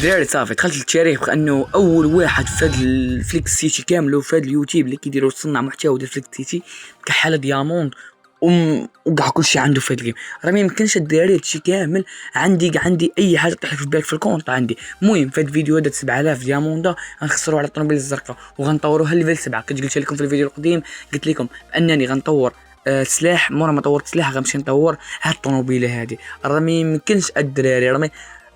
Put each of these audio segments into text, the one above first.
الدراري صافي دخلت للتاريخ بانه اول واحد في هذا الفليكس سيتي كامل وفي هذا اليوتيوب اللي كيديروا صناع محتوى ديال فليكس سيتي كحاله دياموند وكاع كلشي عنده في هذا الجيم. راه ما يمكنش الدراري هادشي كامل عندي اي حاجه طيح في بالك في الكونط عندي. المهم في هذا الفيديو هذا 7000 دياموندا غنخسروا على الطوموبيل الزرقاء وغنطوروها ليفل 7. كنت قلت لكم في الفيديو القديم قلت لكم بانني غنطور سلاح. مورا ما طورت سلاح غنمشي نطور هاد الطوموبيله هذه. راه ما يمكنش الدراري راه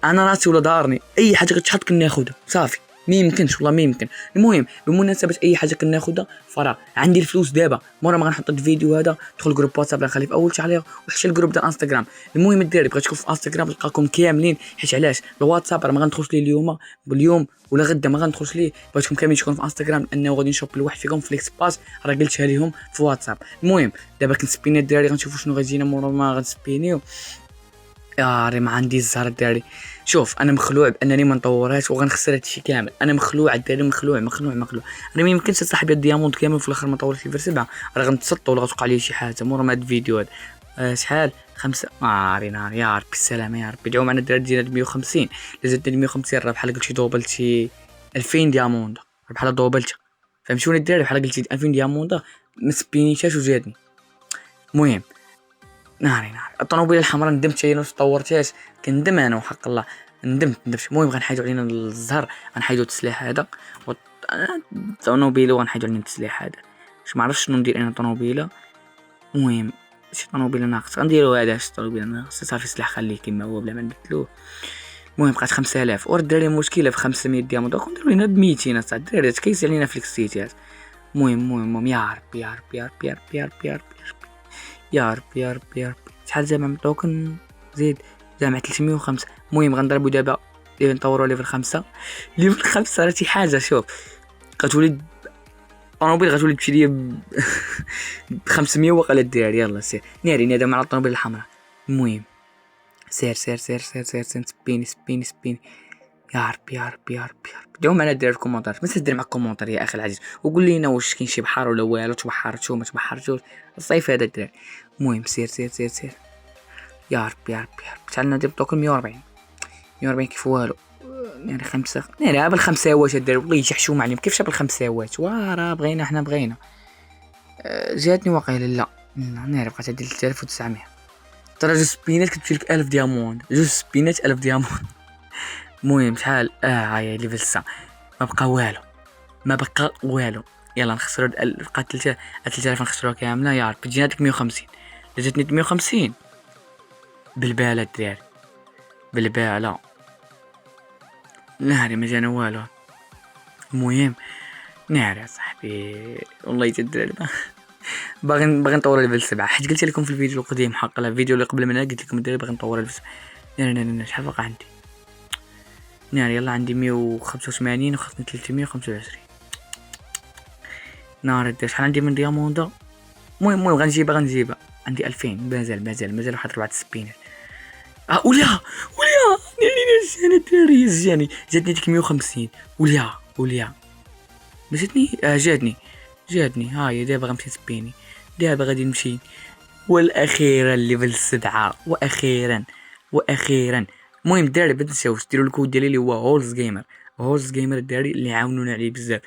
انا راسي ولا دارني اي حاجه كتحط كناخذها صافي ما يمكنش والله ما يمكن. المهم بمناسبه اي حاجه كناخذها فراه عندي الفلوس دابا مورا ما غنحط الفيديو هذا دخل جروب واتساب غنخليه في اول تعليق وحتى الجروب ديال انستغرام. المهم الدراري بغيتكم في انستغرام تلقاكم كاملين حيت علاش الواتساب راه ما غندخلش ليه اليوم ولا غدا ما غندخلش ليه. بغيتكم كاملين تكونوا في انستغرام لانه غادي نشوف لواحد فيكم فليكس باس راه قلتها لهم في واتساب. المهم دابا كنسبيني الدراري غنشوفوا شنو غيجينا مورا ما غنسبينيو. راه ما عندي الزهر الدراري. شوف انا مخلوع بانني ما نطورهاش وغنخسر هادشي كامل. انا مخلوع الدراري مخلوع. انا ما يمكنش صاحبي الدياموند كامل في الاخر ما طورش ليفل 7 راه غنتسطو ولا غتوقع لي شي حاجه مورا ما هاد الفيديو هذا. شحال 5 نار يا ربي السلامه يا ربي. دعوا معنا الدراري ديال 150 لازم 150 راه بحال قلت شي دوبل شي 2000 دياموند بحال دوبلتها فهمتوني الدراري بحال قلت 2000 دياموند ما سبينيتهاش وجاتني. المهم ناري الطوموبيله الحمراء ندمت هي ما طورتهاش كندم انا وحق الله ندمت. المهم غنحيدوا علينا الزهر غنحيدوا التسليح هذا الطوموبيله وغنحيدوا علينا التسليح هذا. ما عرفتش شنو ندير انا طوموبيله. المهم شي طوموبيله ناقص غنديروا هذا شي طوموبيله ناقص صافي سلاح خليه كما هو بلا ما نبدلوه. المهم بقات 5000 ور الدراري مشكله في 500 دياموند راكم ديروا لينا ب 200 اصاحبي الدراري تكيس علينا فليكس سيتي. المهم يا ربي يا ربي شحال جامع من توكن زيد جامع 305. المهم غنضربو دابا نطوروا ليفل 5 راه شي حاجه. شوف غتولي الطوموبيل غتولي تمشي ليا ب 500 وقال الدراري يلا سير ناري نادى مع الطوموبيل الحمراء. المهم سير سبيني يا ربي دعوا معنا الدراري في الكومونتات. ما تدير مع الكومونتات يا اخي العزيز وقول لينا واش كاين شي بحر ولا والو تبحرتو ما تبحرتوش الصيف هذا الدراري. المهم سير يا ربي شحال ندير توكن 140 كيف والو يعني 5 ناري بالخمسه واش الدراري والله يجحشوا عليهم كيفاش بالخمسه واش وراه بغينا حنا بغينا. جاتني واقيلا لا ناري بقات عندي 3900 ترى جوج سبينات كتمشي لك 1000 دياموند جوج سبينات 1000 دياموند. المهم شحال هاي ليفل 100 ما بقى والو يلا نخسروا بقى 3000 نخسروها كامله. يا ربي تجينا ديك 150 جاتني 150 بالباله الدراري بالباله ناري ما جانا والو. المهم ناري صاحبي والله الدراري باغي نطور ليفل 7 حيت قلت لكم في الفيديو القديم حق الفيديو اللي قبل منها قلت لكم الدراري باغي نطور ليفل 7. ناري شحال باقي عندي ناري يلا عندي 185 وخاصني 325 نار الدراري. شحال عندي من دياموندا. المهم غنجيبها عندي 2000 مازال واحد 4 سبينات. ولا ناري الدراري جاتني ديك 150 ولا ما جاتني جاتني هاي دابا غنمشي سبيني دابا غادي نمشي والاخيرا ليفل 7 واخيرا. المهم الدراري ما تنساوش ديروا الكود ديالي اللي هو هولز جيمر الدراري اللي عاونونا عليه بزاف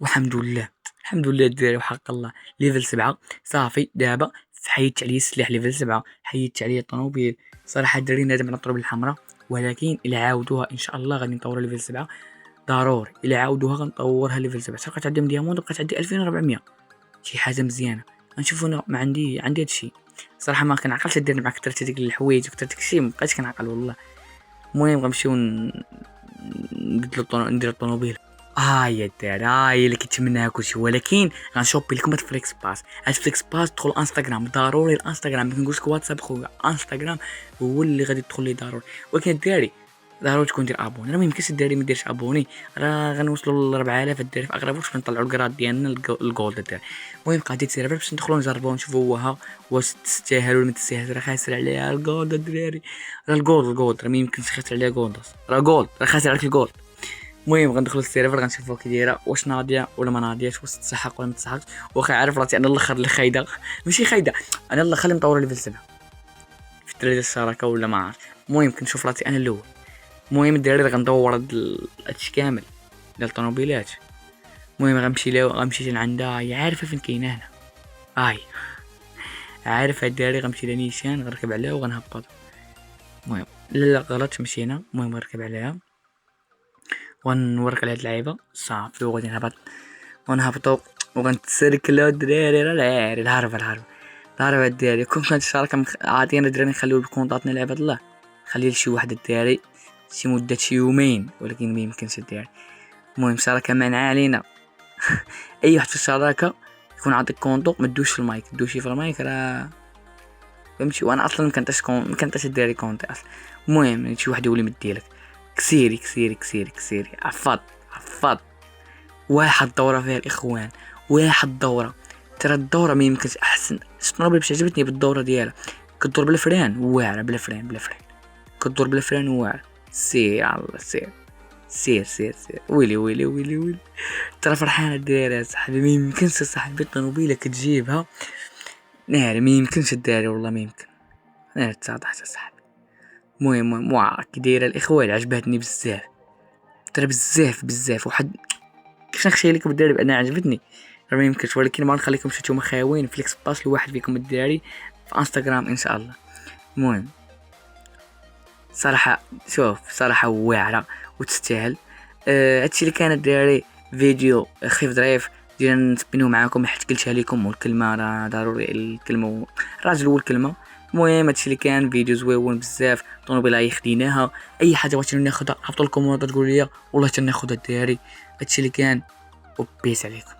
والحمد لله الدراري وحق الله ليفل 7 صافي. دابا حيدت عليه السلاح ليفل 7 حيدت عليه الطوموبيل صراحه الدراري نادم على الطوموبيل الحمراء ولكن الا عاودوها ان شاء الله غادي نطوروا ليفل 7 ضروري. الا عاودوها غنطورها ليفل 7. بقات عندي دياموند بقات عندي 2400 شي حاجه مزيانه. غنشوفوا انا ما عندي هادشي صراحه ما كنعقلش ندير مع كثرت هذيك الحوايج وكثرت داكشي ما بقيتش كنعقل والله. المهم غنمشيو ندير الطوموبيل يا الدراري اللي كنتمناها كلشي ولكن غنشوبي لكم الفليكس باس. الفليكس باس دخل انستغرام ضروري الانستغرام ما كنقولش واتساب خويا انستغرام هو اللي غادي تدخل لي ضروري. ولكن الدراري ضروري تكون دير ابوني راه ما يمكنش الدراري ما يديرش ابوني راه غنوصلوا ل 4000 الدراري في اغرب واش نطلعوا الكراد ديالنا الجولد الدراري. المهم قاعدين السيرفر باش ندخلوا نجربوا نشوفوا واش تستاهل ولا ما تستاهلش. راه خاسر عليها الجولد الدراري راه الجولد راه ما يمكنش خاسر عليها جولد راه جولد راه خاسر عليك الجولد. المهم غندخلوا السيرفر غنشوفوا كي دايره واش ناضيه ولا ما ناضياش واش تستحق ولا ما تستحقش. واخا عارف راسي انا الاخر اللي خايده ماشي خايده انا الله خلي نطور ليفل 7 في الدرجه الشراكه ولا ما عارف. المهم كنشوف راسي انا الاول المهم الدراري غندور هادشي كامل ديال الطوموبيلات. المهم غنمشي لعندها، هي عارفه فين كاينه هنا، عارف هاد الدراري. غنمشي لنيشان غنركب عليها وغنهبط. المهم لا غلط مشينا. المهم غنركب عليها ونورك على هاد اللعيبه صافي، وغادي ونهبطو وغنتسركلو الدراري. الهرب الدراري. كون كانت الشركه عاطينا الدراري نخليو الكونطاتنا لعباد الله، خليه لشي واحد الدراري شي مده شي يومين، ولكن ما يمكنش الدراري. المهم شركه مانعه علينا اي واحد في الشراكه يكون عاطيك كونطو ما تدوش في المايك، تدوشي في المايك راه فهمتي. وانا اصلا ما كنتش الدراري كونطي اصلا. المهم شي واحد يولي مديلك كسيري عفاط. واحد دورة فيها الاخوان، واحد دورة. ترى الدورة ما يمكنش احسن. شنو باش عجبتني بالدورة ديالها؟ كدور بالفران واعرة، بلا فران كدور بالفران واعرة. سير على الله سير. ويلي ترى فرحانة الدراري صاحبي. ما يمكنش صاحبي الطوموبيلة كتجيبها ناري، ما يمكنش الدراري والله ما يمكن. انا تصادحت صاحبي. المهم كي دايره الاخوان عجبتني بزاف، ترى بزاف. وحد كيفاش نخشي لكم الدراري بان عجبتني راه ما يمكنش، ولكن ما نخليكم نتوما خاوين فليكس باس لواحد فيكم الدراري في انستغرام ان شاء الله. المهم صراحه شوف صراحه واعره وتستاهل. هادشي اللي كان الدراري فيديو خفيف ظريف ديال نسبنيو معاكم حيت قلتها لكم، والكلمه راه ضروري الكلمه الراجل والكلمه. المهم هادشي اللي كان فيديو زويون بزاف، طوموبيله خديناها. اي حاجه بغيتو ناخذها هبطوا الكومونتات تقولوا لي والله تناخذها الدراري. هادشي اللي كان وبيس عليكم.